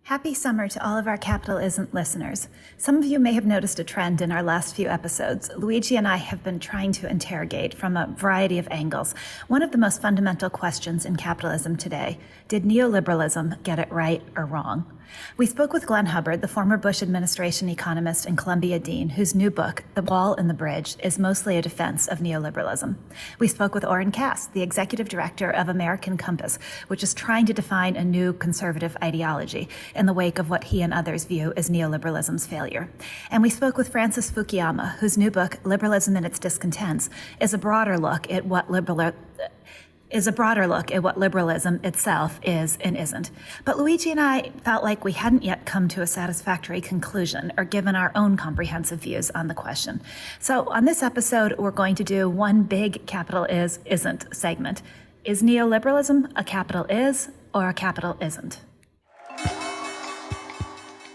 Happy summer to all of our Capital Isn't listeners. Some of you may have noticed a trend in our last few episodes. Luigi and I have been trying to interrogate from a variety of angles one of the most fundamental questions in capitalism today. Did neoliberalism get it right or wrong? We spoke with Glenn Hubbard, the former Bush administration economist and Columbia dean, whose new book, The Wall and the Bridge, is mostly a defense of neoliberalism. We spoke with Oren Cass, the executive director of American Compass, which is trying to define a new conservative ideology in the wake of what he and others view as neoliberalism's failure. And we spoke with Francis Fukuyama, whose new book, Liberalism and Its Discontents, is a broader look at what liberalism itself is and isn't. But Luigi and I felt like we hadn't yet come to a satisfactory conclusion or given our own comprehensive views on the question. So on this episode, we're going to do one big capital is, isn't segment. Is neoliberalism a capital is or a capital isn't?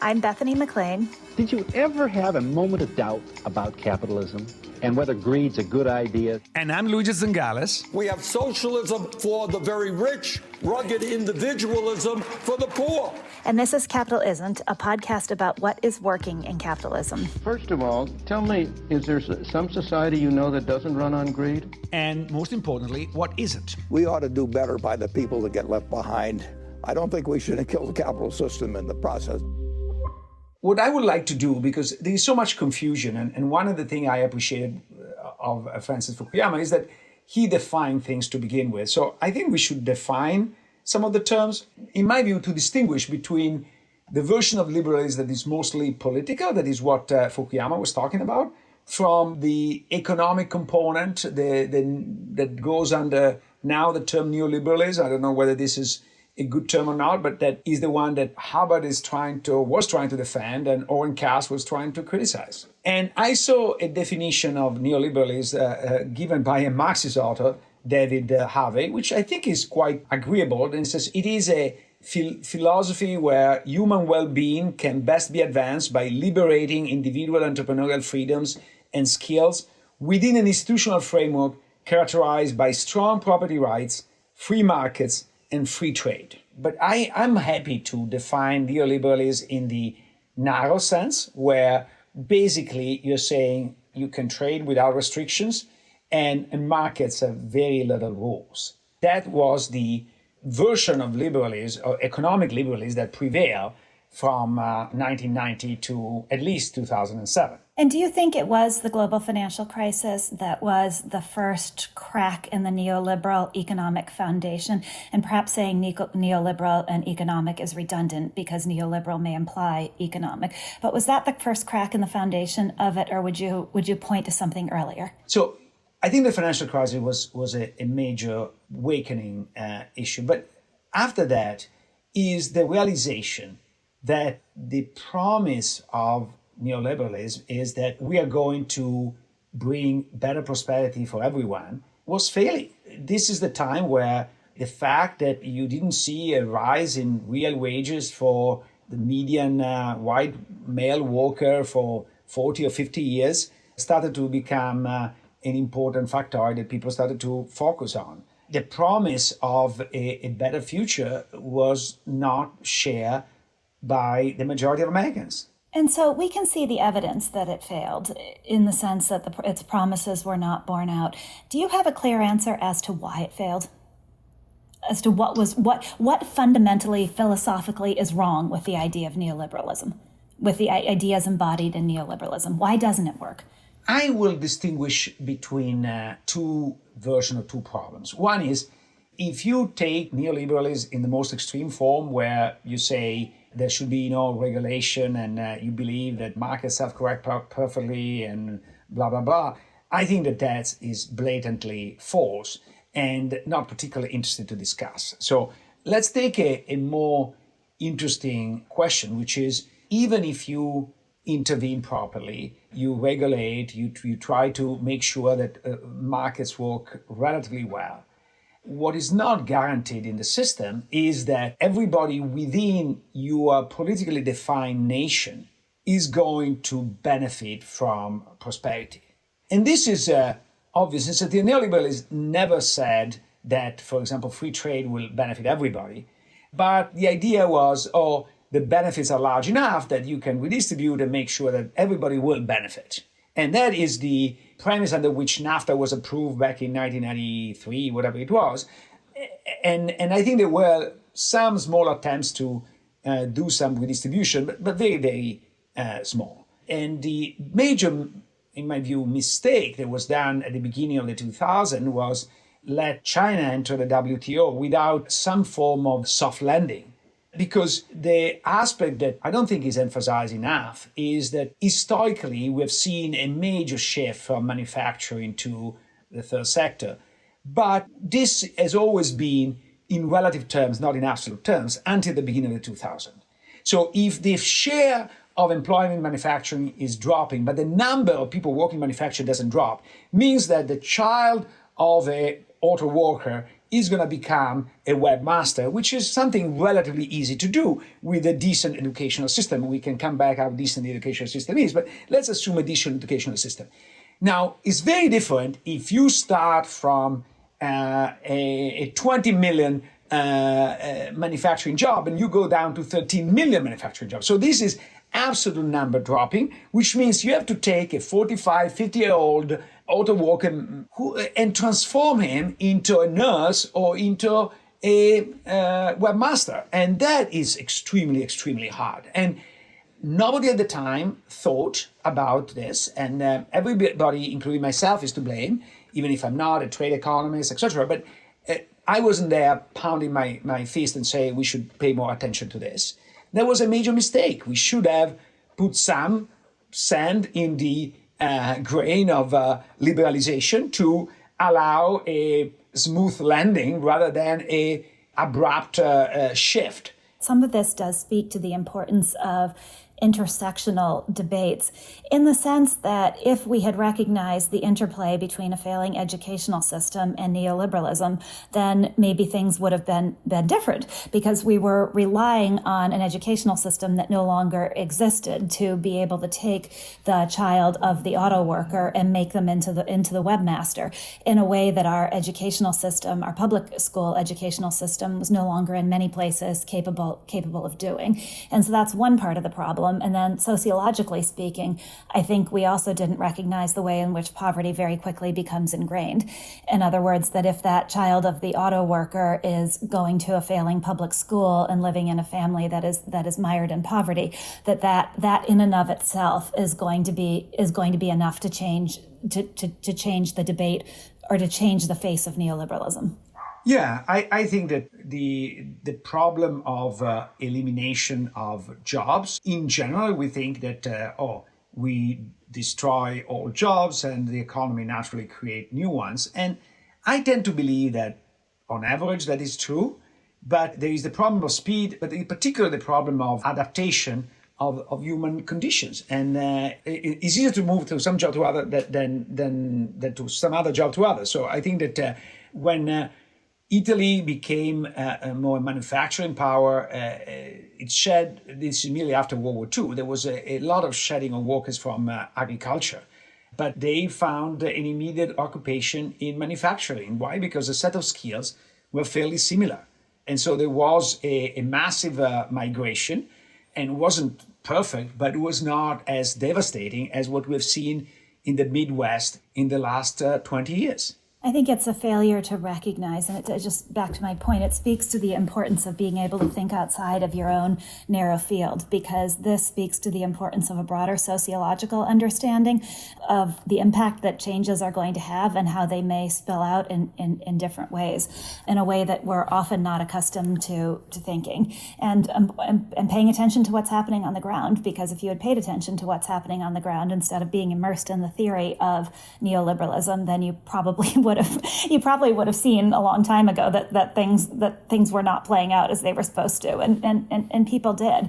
I'm Bethany McLean. Did you ever have a moment of doubt about capitalism and whether greed's a good idea? And I'm Luigi Zingales. We have socialism for the very rich, rugged individualism for the poor. And this is Capital Isn't, a podcast about what is working in capitalism. First of all, tell me, is there some society you know that doesn't run on greed? And most importantly, what isn't? We ought to do better by the people that get left behind. I don't think we should kill the capital system in the process. What I would like to do, because there is so much confusion, and one of the things I appreciated of Francis Fukuyama is that he defined things to begin with. So I think we should define some of the terms, in my view, to distinguish between the version of liberalism that is mostly political, that is what Fukuyama was talking about, from the economic component that goes under now the term neoliberalism. I don't know whether this is a good term or not, but that is the one that Hubbard was trying to defend and Oren Cass was trying to criticize. And I saw a definition of neoliberalism given by a Marxist author, David Harvey, which I think is quite agreeable. And it says it is a philosophy where human well-being can best be advanced by liberating individual entrepreneurial freedoms and skills within an institutional framework characterized by strong property rights, free markets, and free trade. But I'm happy to define neoliberalism in the narrow sense, where basically you're saying you can trade without restrictions and markets have very little rules. That was the version of liberalism, or economic liberalism, that prevailed from 1990 to at least 2007. And do you think it was the global financial crisis that was the first crack in the neoliberal economic foundation? And perhaps saying neoliberal and economic is redundant because neoliberal may imply economic. But was that the first crack in the foundation of it, or would you point to something earlier? So I think the financial crisis was a major awakening issue. But after that is the realization that the promise of neoliberalism is that we are going to bring better prosperity for everyone was failing. This is the time where the fact that you didn't see a rise in real wages for the median white male worker for 40 or 50 years started to become an important factor that people started to focus on. The promise of a better future was not shared by the majority of Americans. And so we can see the evidence that it failed in the sense that its promises were not borne out. Do you have a clear answer as to why it failed? As to what fundamentally, philosophically is wrong with the idea of neoliberalism, with the ideas embodied in neoliberalism? Why doesn't it work? I will distinguish between two versions or two problems. One is, if you take neoliberalism in the most extreme form, where you say there should be no regulation and you believe that markets self-correct perfectly and blah, blah, blah, I think that is blatantly false and not particularly interesting to discuss. So let's take a more interesting question, which is, even if you intervene properly, you regulate, you try to make sure that markets work relatively well, what is not guaranteed in the system is that everybody within your politically defined nation is going to benefit from prosperity. And this is obvious. And so the neoliberalists never said that, for example, free trade will benefit everybody. But the idea was, the benefits are large enough that you can redistribute and make sure that everybody will benefit. And that is the premise under which NAFTA was approved back in 1993, whatever it was. And I think there were some small attempts to do some redistribution, but very, very small. And the major, in my view, mistake that was done at the beginning of the 2000s was let China enter the WTO without some form of soft landing. Because the aspect that I don't think is emphasized enough is that historically we've seen a major shift from manufacturing to the third sector. But this has always been in relative terms, not in absolute terms, until the beginning of the 2000s. So if the share of employment in manufacturing is dropping, but the number of people working in manufacturing doesn't drop, means that the child of an auto worker is going to become a webmaster, which is something relatively easy to do with a decent educational system. We can come back how decent the educational system is, but let's assume a decent educational system. Now, it's very different if you start from a 20 million manufacturing job and you go down to 13 million manufacturing jobs. So this is absolute number dropping, which means you have to take a 45, 50-year-old auto worker and transform him into a nurse or into a webmaster. And that is extremely, extremely hard. And nobody at the time thought about this. And everybody, including myself, is to blame, even if I'm not a trade economist, etc. But I wasn't there pounding my fist and saying we should pay more attention to this. That was a major mistake. We should have put some sand in the grain of liberalization to allow a smooth landing rather than a abrupt shift. Some of this does speak to the importance of intersectional debates in the sense that if we had recognized the interplay between a failing educational system and neoliberalism, then maybe things would have been different because we were relying on an educational system that no longer existed to be able to take the child of the auto worker and make them into the webmaster in a way that our educational system, our public school educational system, was no longer in many places capable of doing. And so that's one part of the problem. And then sociologically speaking, I think we also didn't recognize the way in which poverty very quickly becomes ingrained. In other words, that if that child of the auto worker is going to a failing public school and living in a family that is mired in poverty, that in and of itself is going to be enough to change the debate or to change the face of neoliberalism. Yeah, I think that the problem of elimination of jobs, in general, we think that, we destroy all jobs and the economy naturally create new ones. And I tend to believe that on average that is true, but there is the problem of speed, but in particular the problem of adaptation of human conditions. And it's easier to move to some job to other than to some other job to other. So I think that when Italy became more manufacturing power. It shed, this immediately after World War II, there was a lot of shedding of workers from agriculture. But they found an immediate occupation in manufacturing. Why? Because the set of skills were fairly similar. And so there was a massive migration, and it wasn't perfect, but it was not as devastating as what we've seen in the Midwest in the last 20 years. I think it's a failure to recognize, and it just back to my point, it speaks to the importance of being able to think outside of your own narrow field, because this speaks to the importance of a broader sociological understanding of the impact that changes are going to have and how they may spill out in different ways, in a way that we're often not accustomed to thinking. And paying attention to what's happening on the ground, because if you had paid attention to what's happening on the ground instead of being immersed in the theory of neoliberalism, then you probably would have seen a long time ago that things were not playing out as they were supposed to, and people did.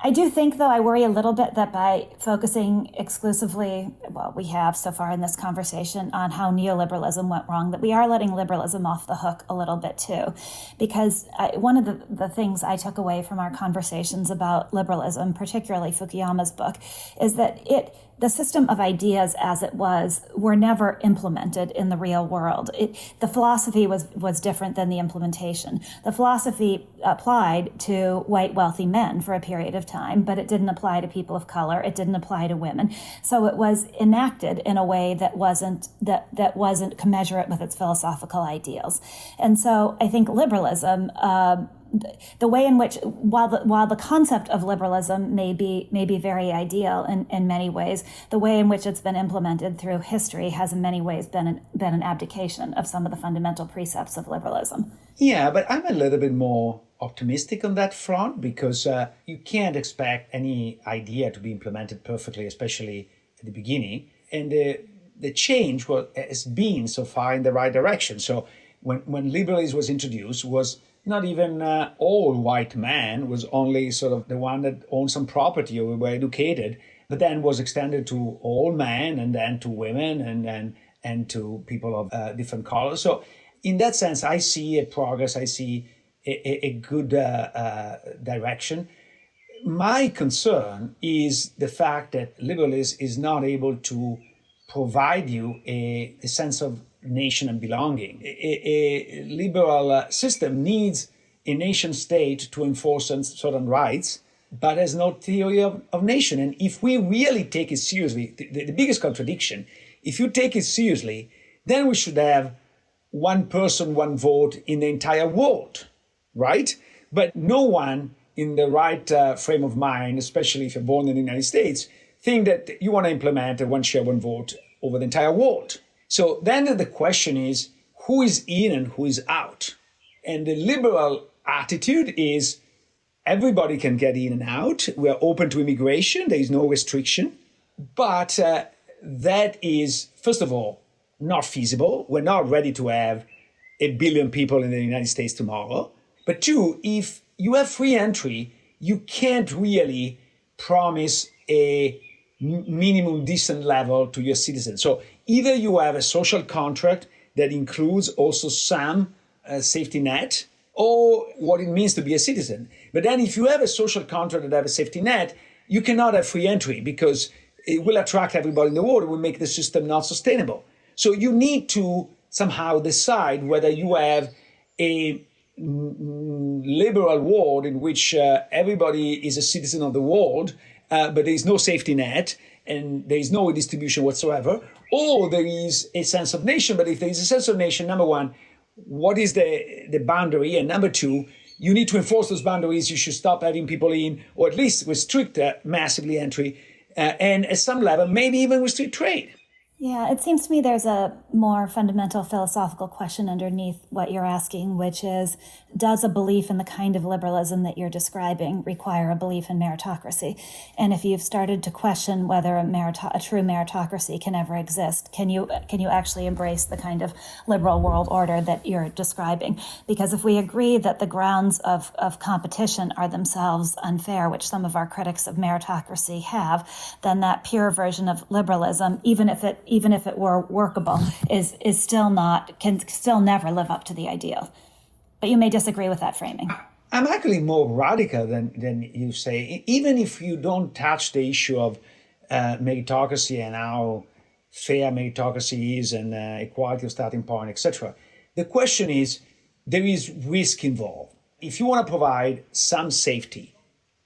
I do think, though, I worry a little bit that by focusing exclusively, well, we have so far in this conversation, on how neoliberalism went wrong, that we are letting liberalism off the hook a little bit too. Because one of the things I took away from our conversations about liberalism, particularly Fukuyama's book, is that it the system of ideas as it was were never implemented in the real world. The philosophy was different than the implementation. The philosophy applied to white wealthy men for a period of time, but it didn't apply to people of color. It didn't apply to women. So it was enacted in a way that wasn't commensurate with its philosophical ideals. And so I think liberalism, the way in which, while the concept of liberalism may be very ideal in many ways, the way in which it's been implemented through history has in many ways been an abdication of some of the fundamental precepts of liberalism. Yeah, but I'm a little bit more optimistic on that front, because you can't expect any idea to be implemented perfectly, especially at the beginning. And the change has been so far in the right direction. So when liberalism was introduced, was not even all white men, was only sort of the one that owned some property or were educated, but then was extended to all men, and then to women, and to people of different colors. So in that sense, I see a progress, I see a good direction. My concern is the fact that liberalism is not able to provide you a sense of nation and belonging. A liberal system needs a nation state to enforce certain rights, but has no theory of nation. And if we really take it seriously, the biggest contradiction, if you take it seriously, then we should have one person, one vote in the entire world, right? But no one in the right frame of mind, especially if you're born in the United States, think that you want to implement a one share, one vote over the entire world. So then the question is, who is in and who is out? And the liberal attitude is everybody can get in and out. We are open to immigration. There is no restriction. But that is, first of all, not feasible. We're not ready to have 1 billion people in the United States tomorrow. But two, if you have free entry, you can't really promise a minimum decent level to your citizens. So either you have a social contract that includes also some safety net, or what it means to be a citizen. But then if you have a social contract that have a safety net, you cannot have free entry, because it will attract everybody in the world. It will make the system not sustainable. So you need to somehow decide whether you have a liberal world in which everybody is a citizen of the world, but there is no safety net and there is no distribution whatsoever, or there is a sense of nation. But if there is a sense of nation, number one, what is the boundary? And number two, you need to enforce those boundaries. You should stop having people in, or at least restrict massively entry, and at some level, maybe even restrict trade. Yeah, it seems to me there's a more fundamental philosophical question underneath what you're asking, which is, does a belief in the kind of liberalism that you're describing require a belief in meritocracy? And if you've started to question whether a true meritocracy can ever exist, can you actually embrace the kind of liberal world order that you're describing? Because if we agree that the grounds of competition are themselves unfair, which some of our critics of meritocracy have, then that pure version of liberalism, even if it were workable, can still never live up to the ideal. But you may disagree with that framing. I'm actually more radical than you say. Even if you don't touch the issue of meritocracy and how fair meritocracy is and equality of starting point, etc. The question is, there is risk involved. If you want to provide some safety,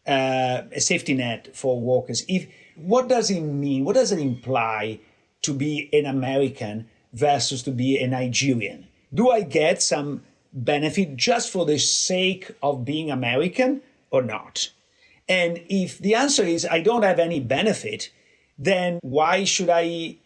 a safety net for workers, what does it mean? What does it imply to be an American versus to be a Nigerian? Do I get some benefit just for the sake of being American or not? And if the answer is I don't have any benefit, then why should I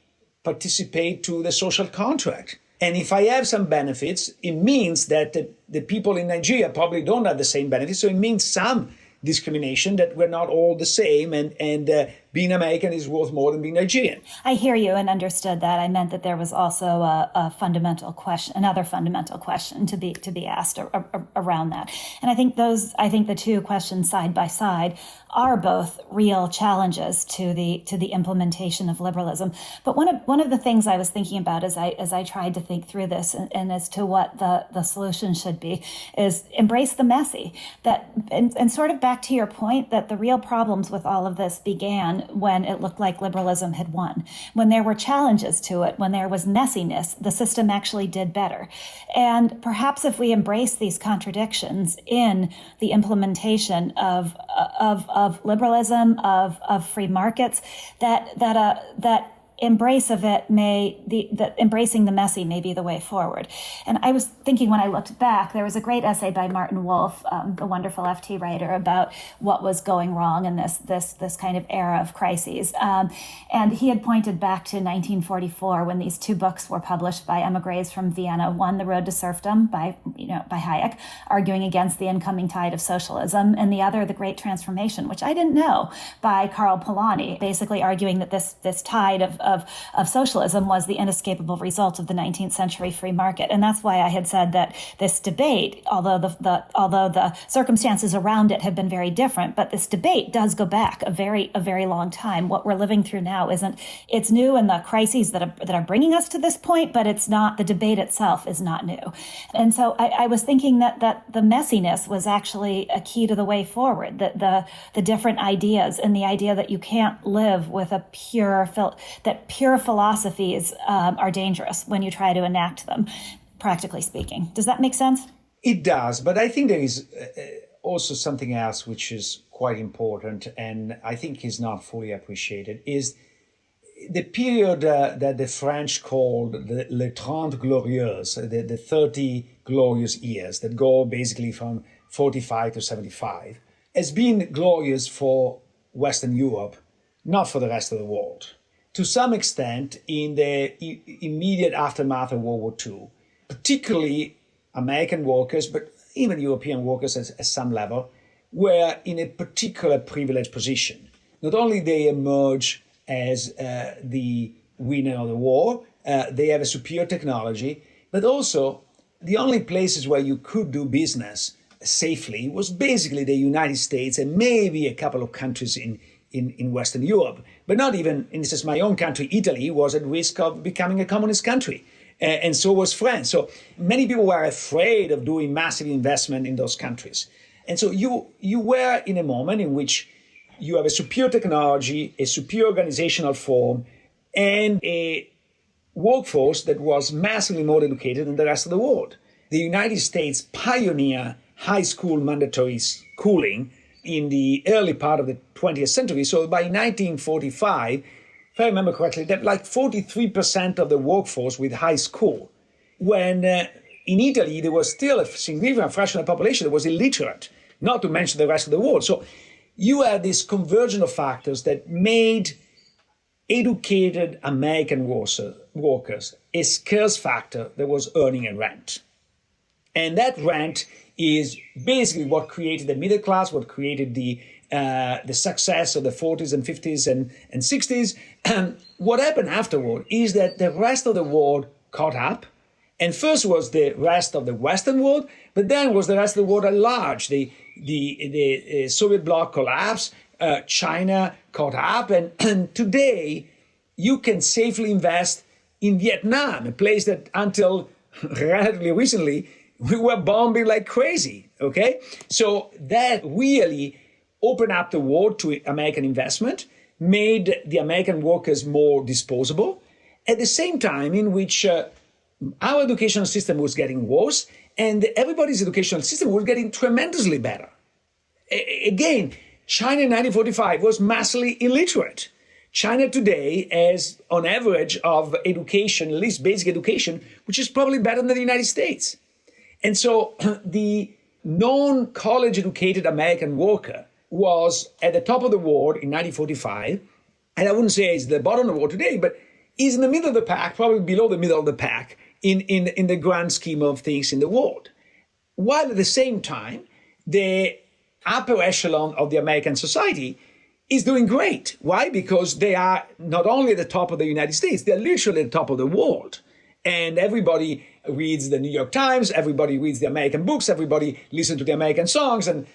participate to the social contract? And if I have some benefits, it means that the people in Nigeria probably don't have the same benefits. So it means some discrimination, that we're not all the same, and being American is worth more than being Nigerian. I hear you and understood that. I meant that there was also a fundamental question, another fundamental question to be asked around that. And I think the two questions side by side are both real challenges to the implementation of liberalism. But one of the things I was thinking about as I tried to think through this and as to what the solution should be is embrace the messy. And sort of back to your point that the real problems with all of this began when it looked like liberalism had won. When there were challenges to it, when there was messiness, the system actually did better. And perhaps if we embrace these contradictions in the implementation of liberalism, of free markets, that embrace of it embracing the messy may be the way forward. And I was thinking when I looked back, there was a great essay by Martin Wolf, the wonderful FT writer, about what was going wrong in this kind of era of crises. And he had pointed back to 1944 when these two books were published by emigres from Vienna. One, The Road to Serfdom by Hayek, arguing against the incoming tide of socialism, and the other, The Great Transformation, which I didn't know, by Karl Polanyi, basically arguing that this tide of socialism was the inescapable result of the 19th century free market. And that's why I had said that this debate, although the circumstances around it have been very different, but this debate does go back a very long time. What we're living through now it's new in the crises that are bringing us to this point, but it's not, the debate itself is not new. And so I was thinking that the messiness was actually a key to the way forward, that the different ideas, and the idea that you can't live with that pure philosophies are dangerous when you try to enact them, practically speaking. Does that make sense? It does, but I think there is also something else which is quite important, and I think is not fully appreciated, is the period that the French called the 30 Glorieuses, the 30 glorious years that go basically from 45 to 75, has been glorious for Western Europe, not for the rest of the world. To some extent, in the immediate aftermath of World War II, particularly American workers, but even European workers at some level, were in a particular privileged position. Not only they emerge as the winner of the war, they have a superior technology, but also the only places where you could do business safely was basically the United States and maybe a couple of countries in Western Europe. But not even, in this is my own country, Italy, was at risk of becoming a communist country. And so was France. So many people were afraid of doing massive investment in those countries. And so you were in a moment in which you have a superior technology, a superior organizational form, and a workforce that was massively more educated than the rest of the world. The United States pioneered high school mandatory schooling in the early part of the 20th century. So by 1945, if I remember correctly, that like 43% of the workforce with high school, when in Italy there was still a significant fraction of the population that was illiterate, not to mention the rest of the world. So you had this convergence of factors that made educated American workers a scarce factor that was earning a rent. And that rent is basically what created the middle class, what created the success of the 40s and 50s and 60s. And what happened afterward is that the rest of the world caught up. And first was the rest of the Western world, but then was the rest of the world at large. The Soviet bloc collapsed, China caught up, and today you can safely invest in Vietnam, a place that until relatively recently we were bombing like crazy, okay? So that really opened up the world to American investment, made the American workers more disposable, at the same time in which our educational system was getting worse and everybody's educational system was getting tremendously better. Again, China in 1945 was massively illiterate. China today has, on average, of education, at least basic education, which is probably better than the United States. And so the non-college educated American worker was at the top of the world in 1945, and I wouldn't say it's the bottom of the world today, but is in the middle of the pack, probably below the middle of the pack in the grand scheme of things in the world. While at the same time, the upper echelon of the American society is doing great. Why? Because they are not only at the top of the United States, they're literally at the top of the world. And everybody reads the New York Times, everybody reads the American books, everybody listens to the American songs, and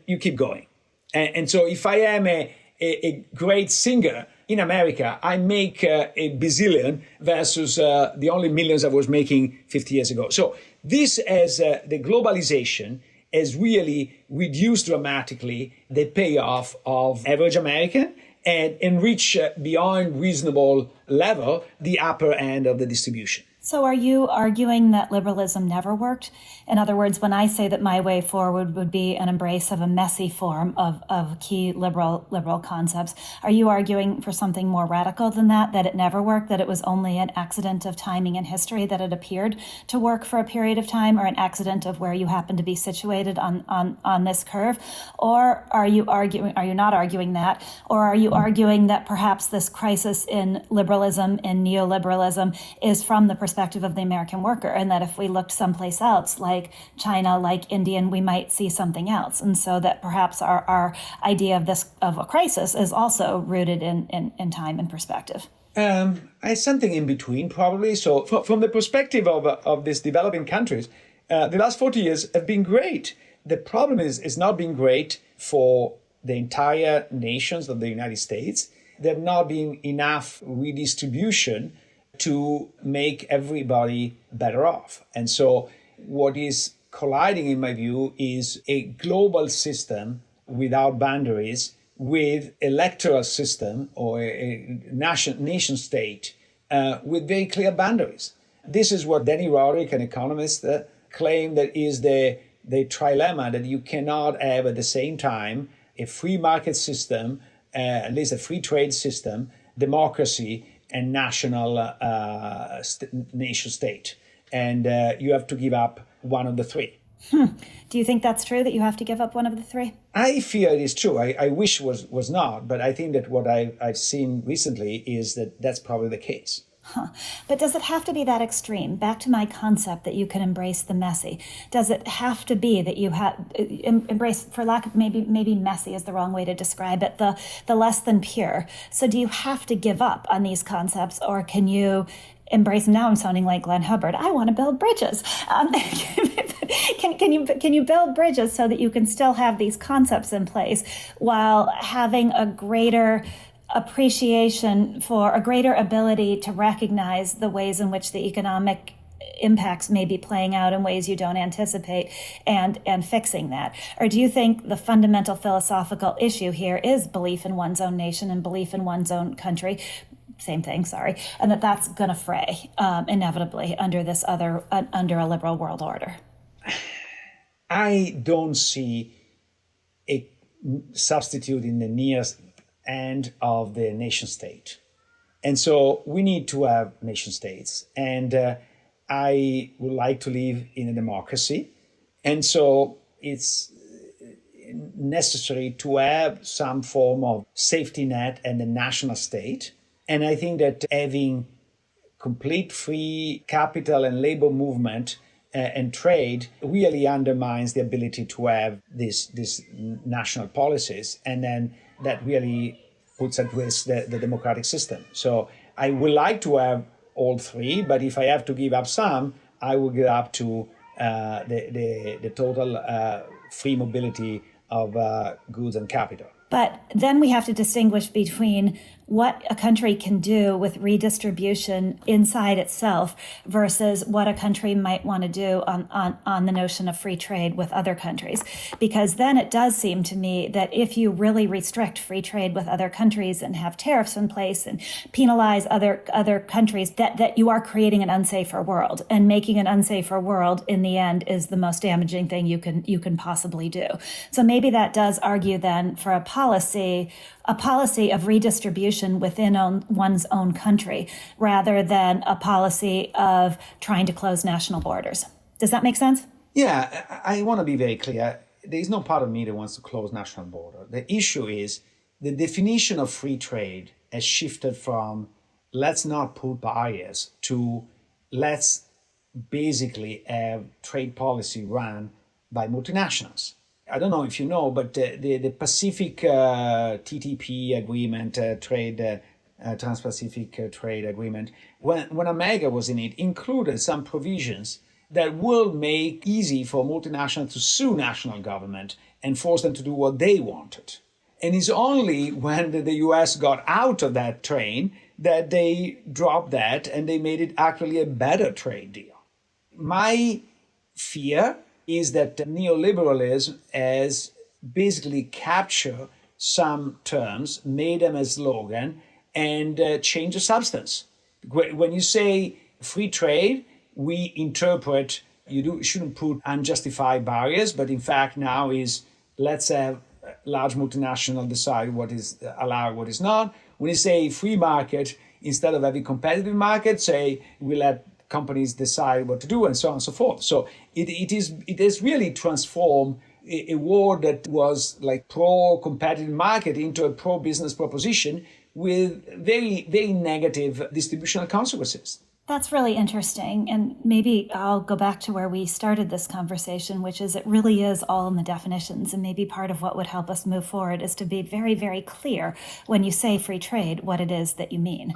you keep going. And so if I am a great singer in America, I make a bazillion versus the only millions I was making 50 years ago. So this, as the globalization, has really reduced dramatically the payoff of average American and enrich beyond reasonable level the upper end of the distribution. So are you arguing that liberalism never worked? In other words, when I say that my way forward would be an embrace of a messy form of key liberal concepts, are you arguing for something more radical than that it never worked, that it was only an accident of timing and history, that it appeared to work for a period of time, or an accident of where you happen to be situated on this curve? Or are you not arguing that? Or are you arguing that perhaps this crisis in liberalism, in neoliberalism, is from the perspective of the American worker, and that if we looked someplace else, like China, like India, we might see something else, and so that perhaps our idea of a crisis is also rooted in time and perspective? Something in between, probably. So from the perspective of these developing countries, the last 40 years have been great. The problem is not been great for the entire nations of the United States. There have not been enough redistribution to make everybody better off. And so what is colliding, in my view, is a global system without boundaries with electoral system or a nation state with very clear boundaries. This is what Danny Roderick, an economist, claimed that is the trilemma, that you cannot have at the same time a free market system, at least a free trade system, democracy, and national nation state. And you have to give up one of the three. Do you think that's true, that you have to give up one of the three? I fear it is true. I wish was not, but I think that what I've seen recently is that that's probably the case. But does it have to be that extreme? Back to my concept that you can embrace the messy. Does it have to be that you have embrace, for lack of maybe messy is the wrong way to describe it, the less than pure? So do you have to give up on these concepts, or can you embrace? Now I'm sounding like Glenn Hubbard. I want to build bridges. Can you build bridges so that you can still have these concepts in place while having a greater appreciation for, a greater ability to recognize the ways in which the economic impacts may be playing out in ways you don't anticipate, and fixing that? Or do you think the fundamental philosophical issue here is belief in one's own nation and belief in one's own country? Same thing, sorry. And that's going to fray inevitably under a liberal world order? I don't see a substitute in the nearest end of the nation state. And so we need to have nation states. And I would like to live in a democracy. And so it's necessary to have some form of safety net and the national state. And I think that having complete free capital and labor movement and trade really undermines the ability to have these national policies, and then that really puts at risk the democratic system. So I would like to have all three, but if I have to give up some, I will give up to the total free mobility of goods and capital. But then we have to distinguish between what a country can do with redistribution inside itself versus what a country might want to do on the notion of free trade with other countries. Because then it does seem to me that if you really restrict free trade with other countries and have tariffs in place and penalize other countries, that you are creating an unsafer world, and making an unsafer world in the end is the most damaging thing you can possibly do. So maybe that does argue then for a policy of redistribution within one's own country, rather than a policy of trying to close national borders. Does that make sense? Yeah, I want to be very clear. There is no part of me that wants to close national border. The issue is the definition of free trade has shifted from let's not put barriers to let's basically have trade policy run by multinationals. I don't know if you know, but the Pacific TTP agreement, Trans-Pacific Trade Agreement, when America was in it, included some provisions that will make easy for multinationals to sue national government and force them to do what they wanted. And it's only when the US got out of that train that they dropped that and they made it actually a better trade deal. My fear is that neoliberalism has basically captured some terms, made them a slogan, and changed the substance. When you say free trade, we interpret you shouldn't put unjustified barriers, but in fact now is let's have large multinational decide what is allowed, what is not. When you say free market, instead of having competitive market, say we let companies decide what to do and so on and so forth. So it has really transformed a world that was like pro-competitive market into a pro-business proposition with very, very negative distributional consequences. That's really interesting. And maybe I'll go back to where we started this conversation, which is it really is all in the definitions. And maybe part of what would help us move forward is to be very, very clear when you say free trade, what it is that you mean.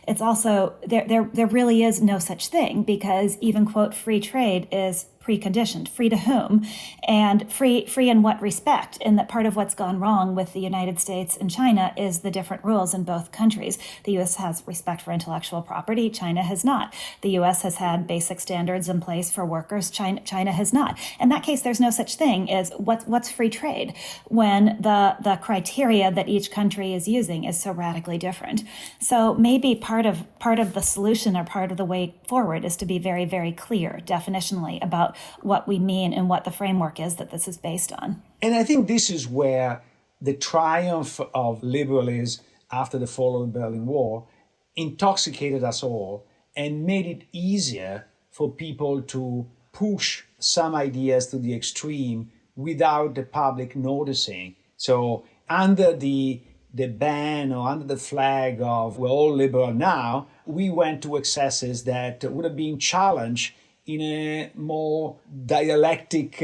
It's also, there really is no such thing because even, quote, free trade is preconditioned. Free to whom? And free in what respect? And that part of what's gone wrong with the United States and China is the different rules in both countries. The U.S. has respect for intellectual property. China has not. The U.S. has had basic standards in place for workers. China has not. In that case, there's no such thing as what's free trade when the criteria that each country is using is so radically different. So maybe part of the solution or part of the way forward is to be very, very clear definitionally about what we mean and what the framework is that this is based on. And I think this is where the triumph of liberalism after the fall of the Berlin Wall intoxicated us all and made it easier for people to push some ideas to the extreme without the public noticing. So under the ban or under the flag of we're all liberal now, we went to excesses that would have been challenged in a more dialectic,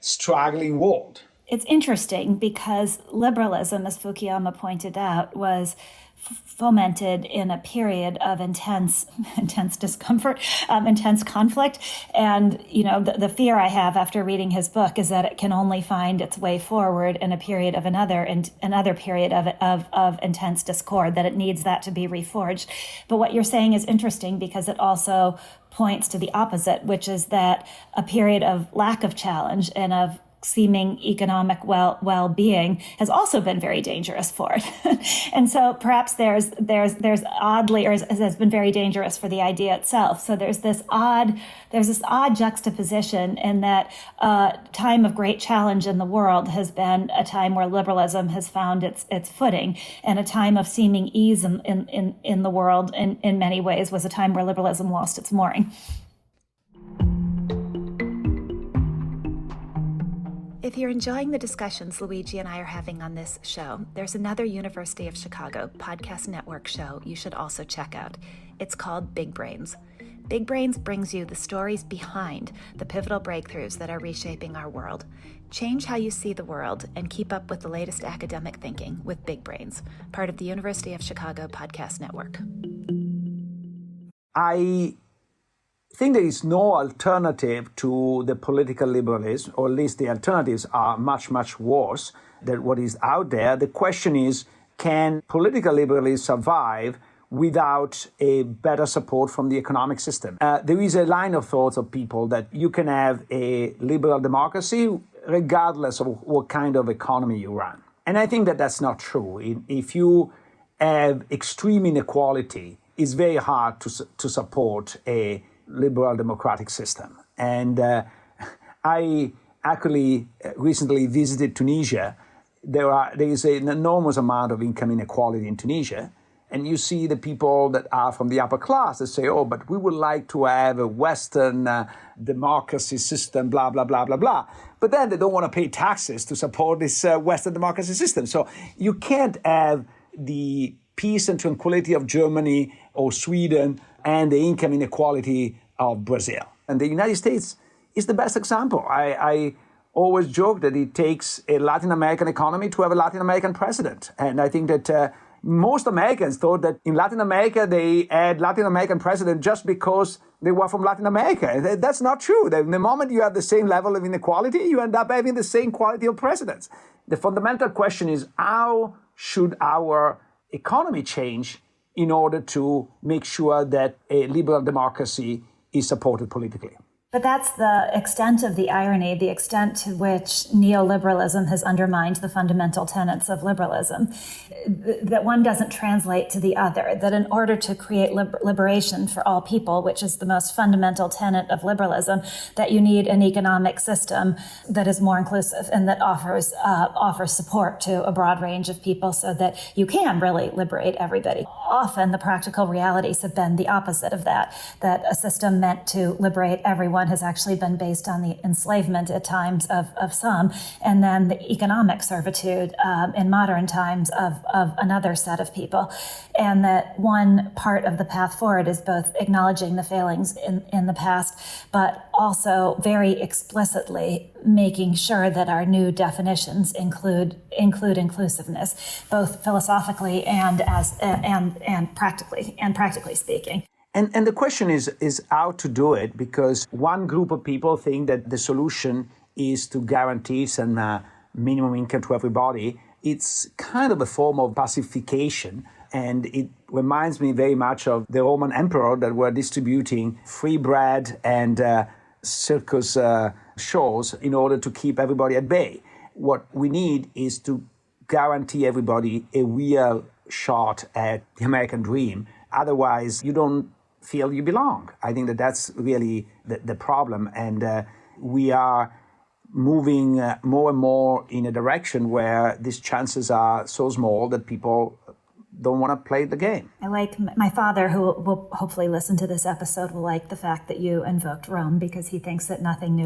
struggling world. It's interesting because liberalism, as Fukuyama pointed out, was fomented in a period of intense discomfort, intense conflict. And, you know, the fear I have after reading his book is that it can only find its way forward in a period of another period of intense discord, that it needs that to be reforged. But what you're saying is interesting because it also points to the opposite, which is that a period of lack of challenge and of seeming economic well-being has also been very dangerous for it. And so perhaps there's oddly, or has been very dangerous for the idea itself. So there's this odd juxtaposition in that time of great challenge in the world has been a time where liberalism has found its footing, and a time of seeming ease in the world in many ways was a time where liberalism lost its mooring. If you're enjoying the discussions Luigi and I are having on this show, there's another University of Chicago podcast network show you should also check out. It's called Big Brains. Big Brains brings you the stories behind the pivotal breakthroughs that are reshaping our world. Change how you see the world and keep up with the latest academic thinking with Big Brains, part of the University of Chicago podcast network. I think there is no alternative to the political liberalism, or at least the alternatives are much, much worse than what is out there. The question is, can political liberalism survive without a better support from the economic system? There is a line of thought of people that you can have a liberal democracy regardless of what kind of economy you run. And I think that that's not true. If you have extreme inequality, it's very hard to support a liberal democratic system. And I actually recently visited Tunisia. There is an enormous amount of income inequality in Tunisia. And you see the people that are from the upper class that say, oh, but we would like to have a Western democracy system, blah, blah, blah, blah, blah. But then they don't want to pay taxes to support this Western democracy system. So you can't have the peace and tranquility of Germany or Sweden and the income inequality of Brazil. And the United States is the best example. I always joke that it takes a Latin American economy to have a Latin American president. And I think that most Americans thought that in Latin America, they had Latin American president just because they were from Latin America. That's not true. The moment you have the same level of inequality, you end up having the same quality of presidents. The fundamental question is, how should our economy change in order to make sure that a liberal democracy is supported politically? But that's the extent of the irony, the extent to which neoliberalism has undermined the fundamental tenets of liberalism, that one doesn't translate to the other, that in order to create liberation for all people, which is the most fundamental tenet of liberalism, that you need an economic system that is more inclusive and that offers support to a broad range of people so that you can really liberate everybody. Often the practical realities have been the opposite of that a system meant to liberate everyone has actually been based on the enslavement at times of some, and then the economic servitude in modern times of another set of people. And that one part of the path forward is both acknowledging the failings in the past, but also very explicitly making sure that our new definitions include inclusiveness, both philosophically and practically speaking. And the question is how to do it, because one group of people think that the solution is to guarantee some minimum income to everybody. It's kind of a form of pacification, and it reminds me very much of the Roman emperor that were distributing free bread and circus shows in order to keep everybody at bay. What we need is to guarantee everybody a real shot at the American dream. Otherwise, you don't feel you belong. I think that that's really the problem. And we are moving more and more in a direction where these chances are so small that people don't want to play the game. I like my father, who will hopefully listen to this episode, will like the fact that you invoked Rome, because he thinks that nothing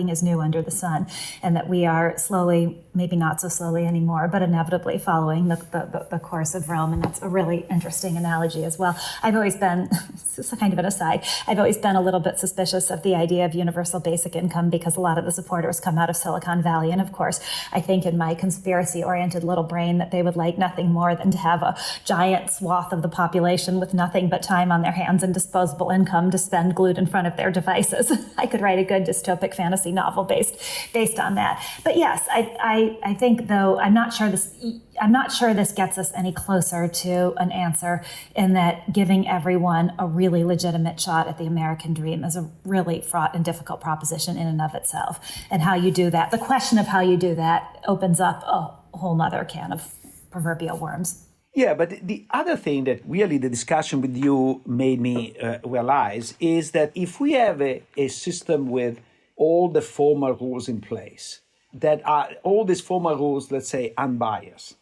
is new under the sun, and that we are slowly, maybe not so slowly anymore, but inevitably following the course of Rome. And that's a really interesting analogy as well. I've always been, this is kind of an aside, I've always been a little bit suspicious of the idea of universal basic income, because a lot of the supporters come out of Silicon Valley. And of course, I think in my conspiracy-oriented little brain that they would like nothing more than to have a giant swath of the population with nothing but time on their hands and disposable income to spend glued in front of their devices. I could write a good dystopic fantasy novel based on that. But yes, I think, though, I'm not sure this gets us any closer to an answer, in that giving everyone a really legitimate shot at the American dream is a really fraught and difficult proposition in and of itself. And how you do that, the question of how you do that, opens up a whole nother can of proverbial worms. Yeah, but the other thing that really the discussion with you made me realize is that if we have a system with all the formal rules in place, that are all these formal rules, let's say, unbiased,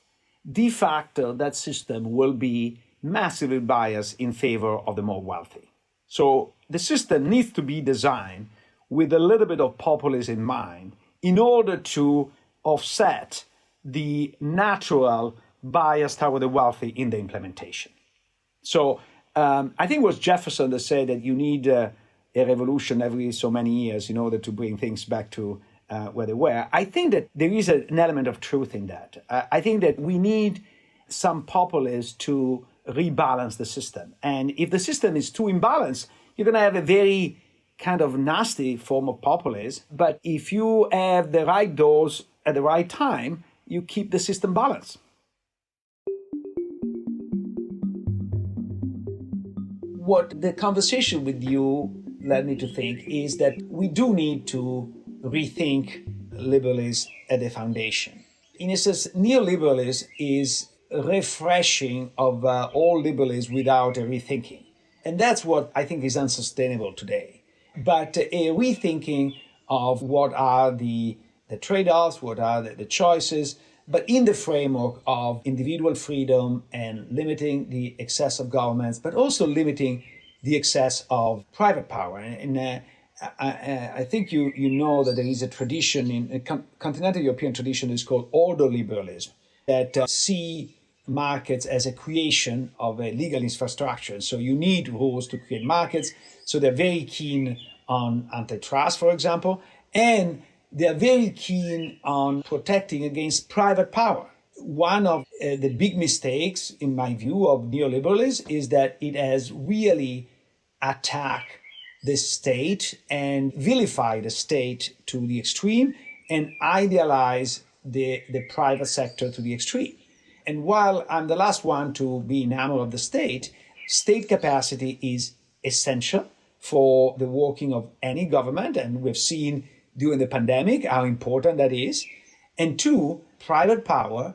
de facto that system will be massively biased in favor of the more wealthy. So the system needs to be designed with a little bit of populism in mind in order to offset the natural bias toward the wealthy in the implementation. So I think it was Jefferson that said that you need a revolution every so many years in order to bring things back to where they were. I think that there is an element of truth in that. I think that we need some populists to rebalance the system. And if the system is too imbalanced, you're going to have a very kind of nasty form of populism. But if you have the right dose at the right time, you keep the system balanced. What the conversation with you led me to think is that we do need to rethink liberalism at the foundation. In a sense, neoliberalism is a refreshing of all liberalism without a rethinking. And that's what I think is unsustainable today. But a rethinking of what are the trade-offs, what are the choices, but in the framework of individual freedom and limiting the excess of governments, but also limiting the excess of private power. And I think you know that there is a tradition, in a continental European tradition, is called ordo liberalism, that see markets as a creation of a legal infrastructure. So you need rules to create markets. So they're very keen on antitrust, for example, and they're very keen on protecting against private power. One of the big mistakes, in my view, of neoliberalism is that it has really attacked the state and vilified the state to the extreme and idealize the private sector to the extreme. And while I'm the last one to be enamored of the state capacity is essential for the working of any government. And we've seen during the pandemic how important that is. And two, private power,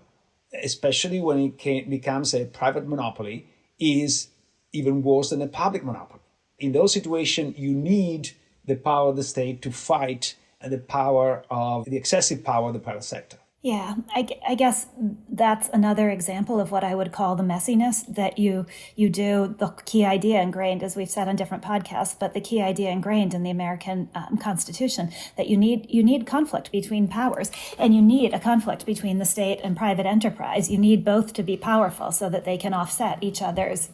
especially when it becomes a private monopoly, is even worse than a public monopoly. In those situations, you need the power of the state to fight the excessive power of the private sector. Yeah, I guess that's another example of what I would call the messiness that you do, the key idea ingrained, as we've said on different podcasts, but the key idea ingrained in the American Constitution, that you need conflict between powers, and you need a conflict between the state and private enterprise. You need both to be powerful so that they can offset each other's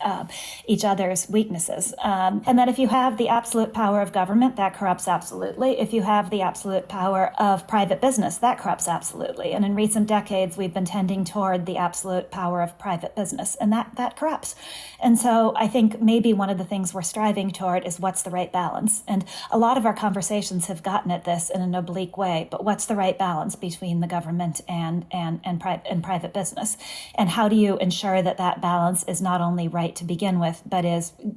weaknesses. And that if you have the absolute power of government, that corrupts absolutely. If you have the absolute power of private business, that corrupts absolutely. And in recent decades, we've been tending toward the absolute power of private business, and that corrupts. And so I think maybe one of the things we're striving toward is what's the right balance. And a lot of our conversations have gotten at this in an oblique way, but what's the right balance between the government and private business? And how do you ensure that balance is not only right to begin with, but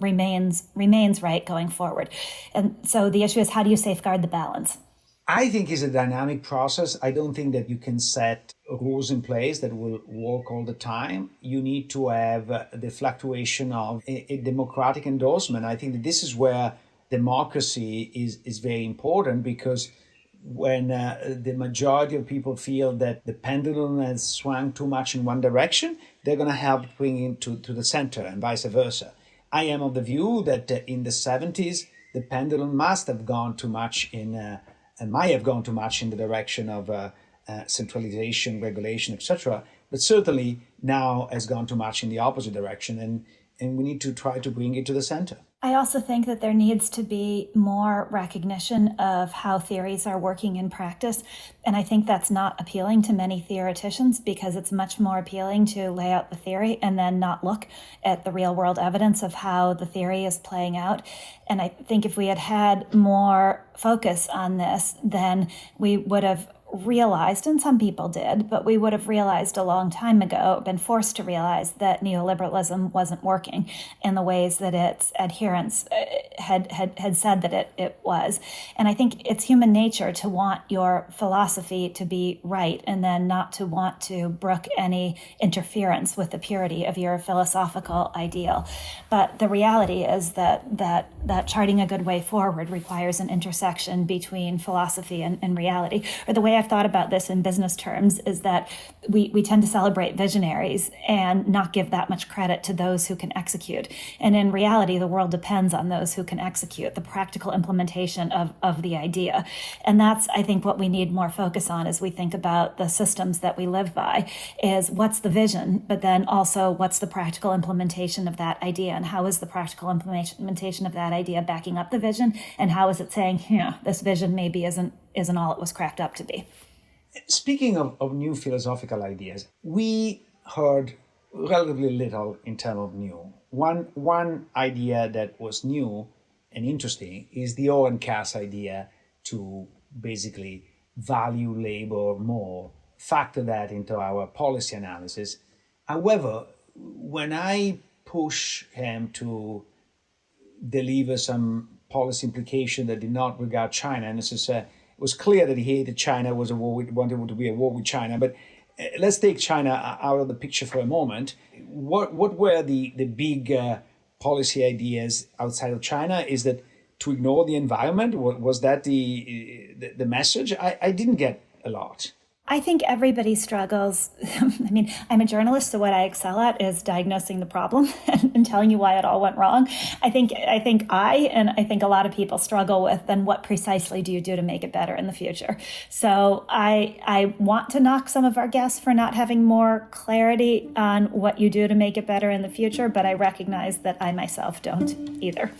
remains right going forward? And so the issue is, how do you safeguard the balance? I think it's a dynamic process. I don't think that you can set rules in place that will work all the time. You need to have the fluctuation of a democratic endorsement. I think that this is where democracy is very important, because when the majority of people feel that the pendulum has swung too much in one direction, they're going to help bring it to the center and vice versa. I am of the view that in the 70s, the pendulum must have gone too much and might have gone too much in the direction of centralization, regulation, etc. But certainly now has gone too much in the opposite direction, and we need to try to bring it to the center. I also think that there needs to be more recognition of how theories are working in practice. And I think that's not appealing to many theoreticians, because it's much more appealing to lay out the theory and then not look at the real world evidence of how the theory is playing out. And I think if we had more focus on this, then we would have realized, and some people did, but we would have realized a long time ago, been forced to realize, that neoliberalism wasn't working in the ways that its adherents had said that it was. And I think it's human nature to want your philosophy to be right, and then not to want to brook any interference with the purity of your philosophical ideal. But the reality is that charting a good way forward requires an intersection between philosophy and reality. Or the way I've thought about this in business terms is that we tend to celebrate visionaries and not give that much credit to those who can execute. And in reality, the world depends on those who can execute, the practical implementation of the idea. And that's, I think, what we need more focus on as we think about the systems that we live by, is what's the vision, but then also what's the practical implementation of that idea, and how is the practical implementation of that idea backing up the vision, and how is it saying, this vision maybe isn't all it was cracked up to be. Speaking of new philosophical ideas, we heard relatively little in terms of new. One idea that was new and interesting is the Owen Cass idea to basically value labor more, factor that into our policy analysis. However, when I push him to deliver some policy implication that did not regard China, and it was clear that he hated China, wanted to be a war with China. But let's take China out of the picture for a moment. What were the big policy ideas outside of China? Is that to ignore the environment? Was that the message? I didn't get a lot. I think everybody struggles. I mean, I'm a journalist, so what I excel at is diagnosing the problem and telling you why it all went wrong. I think a lot of people struggle with, then what precisely do you do to make it better in the future? So I want to knock some of our guests for not having more clarity on what you do to make it better in the future, but I recognize that I myself don't either.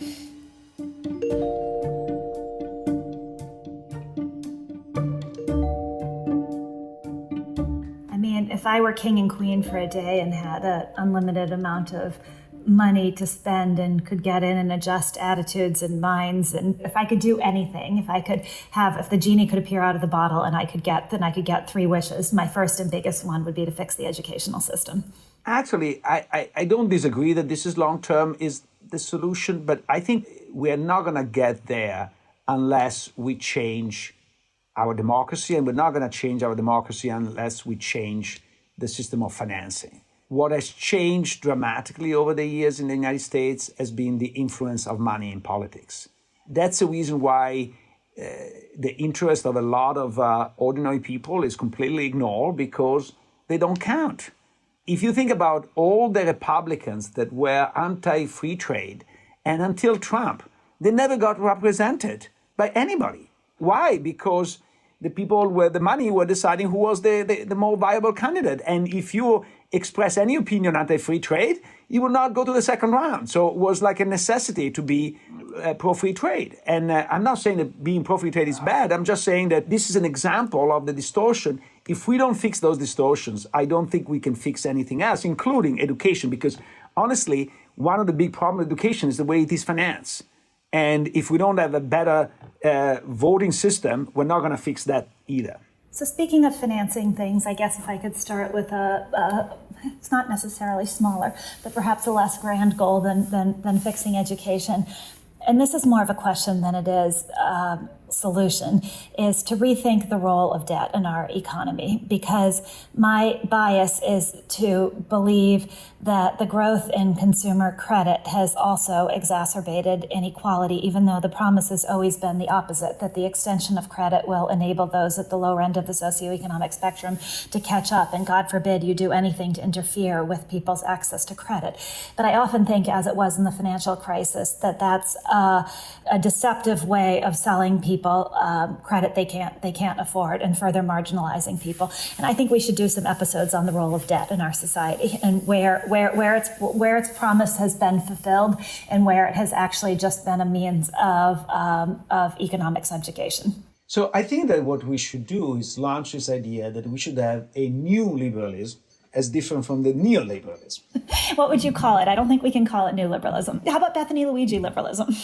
If I were king and queen for a day and had an unlimited amount of money to spend and could get in and adjust attitudes and minds, and if I could do anything, if the genie could appear out of the bottle and I could get 3 wishes, my first and biggest one would be to fix the educational system. Actually, I don't disagree that this is long-term is the solution, but I think we're not going to get there unless we change our democracy, and we're not going to change our democracy unless we change the system of financing. What has changed dramatically over the years in the United States has been the influence of money in politics. That's the reason why the interest of a lot of ordinary people is completely ignored, because they don't count. If you think about all the Republicans that were anti-free trade, and until Trump, they never got represented by anybody. Why? Because the people with the money were deciding who was the more viable candidate. And if you express any opinion anti-free trade, you will not go to the second round. So it was like a necessity to be pro-free trade. And I'm not saying that being pro-free trade is bad. I'm just saying that this is an example of the distortion. If we don't fix those distortions, I don't think we can fix anything else, including education. Because honestly, one of the big problems with education is the way it is financed. And if we don't have a better voting system, we're not going to fix that either. So speaking of financing things, I guess if I could start with it's not necessarily smaller, but perhaps a less grand goal than fixing education. And this is more of a question than it is solution, is to rethink the role of debt in our economy, because my bias is to believe that the growth in consumer credit has also exacerbated inequality, even though the promise has always been the opposite, that the extension of credit will enable those at the lower end of the socioeconomic spectrum to catch up, and God forbid you do anything to interfere with people's access to credit. But I often think, as it was in the financial crisis, that that's a deceptive way of selling people credit they can't afford, and further marginalizing people. And I think we should do some episodes on the role of debt in our society, and where its promise has been fulfilled, and where it has actually just been a means of economic subjugation. So I think that what we should do is launch this idea that we should have a new liberalism as different from the neoliberalism. What would you call it? I don't think we can call it new liberalism. How about Bethany Luigi liberalism?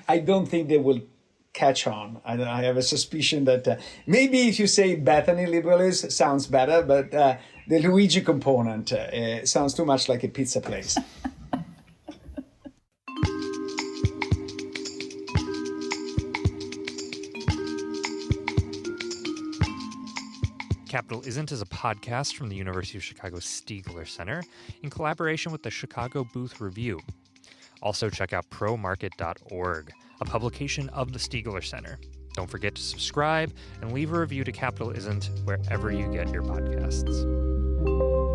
I don't think they will catch on. I have a suspicion that maybe if you say Bethany liberalism sounds better, but the Luigi component sounds too much like a pizza place. Capital Isn't is a podcast from the University of Chicago Stiegler Center in collaboration with the Chicago Booth Review. Also check out promarket.org, a publication of the Stiegler Center. Don't forget to subscribe and leave a review to Capital Isn't wherever you get your podcasts.